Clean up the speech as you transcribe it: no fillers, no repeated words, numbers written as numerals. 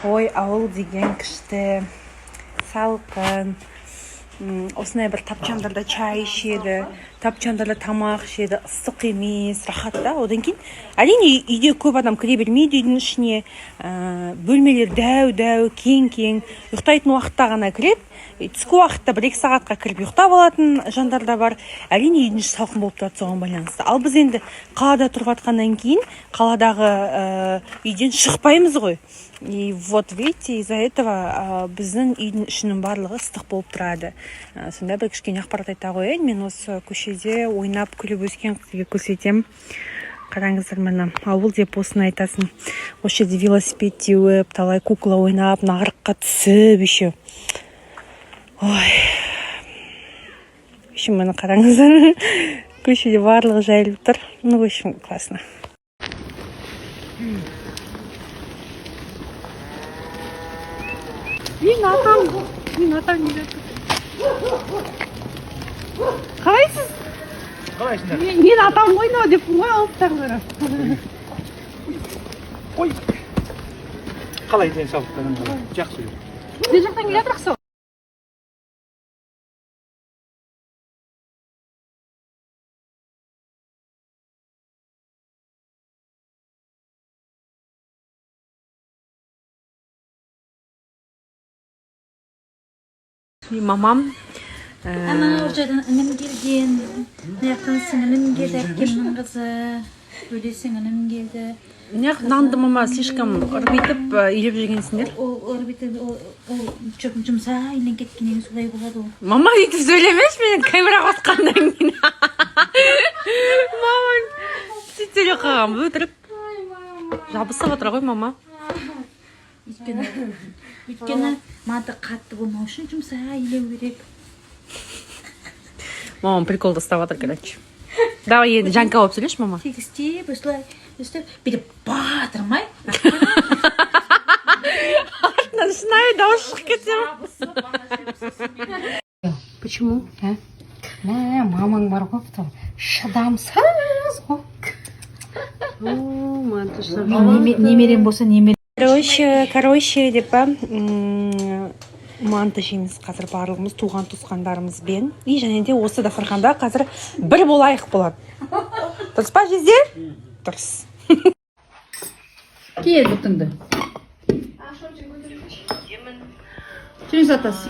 Ой, ауыл деген күшті, салқын. Осындай бір тапчандарда чай ішеді, тапчандарда тамақ ішеді, ыстық емес, рахат та. Одан кейін әрине үйде көп адам кіре бермейді үйдің ішіне. Бөлмелер дәу, кең. Ұйықтайтын уақытта ғана кіреді. Түскі уақытта 1-2 сағатқа кіріп ұйықтап алатын жандар да бар. Әрине үйдің іші салқын болып тұрады соған байланысты. Ал біз енді қалада тұрып жатқаннан кейін қаладағы үйден шықпаймыз ғой. И вот видите, из-за этого біздің үйдің ішінің барлығы ыстық болып тұрады. Сонда бір кішкене ақпарат айта қояйын. Мен осы көшеде ойнап күліп өскен қызға көрсетемін. Қараңыздар, міне ауыл деп осыны айтасын. Осы жерде велосипед теуіп, талай кукла ойнап, нағырыққа түсіп еще. Ой. Еще міне қараңыздар. Көшеде барлығы жайылып тұр. Ну, в общем, классно. Мен атам қалайсыз? Қалайсыңдар? Мен атам ойнау деп ғой алыптағылар. Ой! Қалай денсаулықтарың қалай? Жақсы. Не жақтан келе жатырсыз? Мамам Ана ожадан інім келген, маяқтан сіңілім келді, әпкемнің қызы, бөле сіңілім келді. неғып нанды мама слишком ұрбейтіп елеп жүргенсіңдер? Ол ұрбейтіп, ол жұмса айнен кеткенен солай болады ол. Мама өйтіп сөйлемеш, мен камера қосқаннан кейін. Мама сөйтіп сөйлеп қалған, өтірік. Жабысып отыр ғой мама. Өйткені мады қатты болмау үшін жұмса елеу керек. Мамам приколды ұстап отыр, короче. Давай енді жанка болып сөйлеш, мама. Тегістеп, өстіп, бүйтіп батырмай. Артынан шынайы дауыс шығып кетсе. Почему? Мамаң бар ғой, шыдамсыз ғой. Немерем болса немерем. Короче, деп манты жейміз қазір барлығымыз туған туысқандарымызбен. И және де осы дастарханда қазір бір болайық болады. Дұрыс па, Жезде? Дұрыс. Кел бұтыңды. Жүрін сатасың.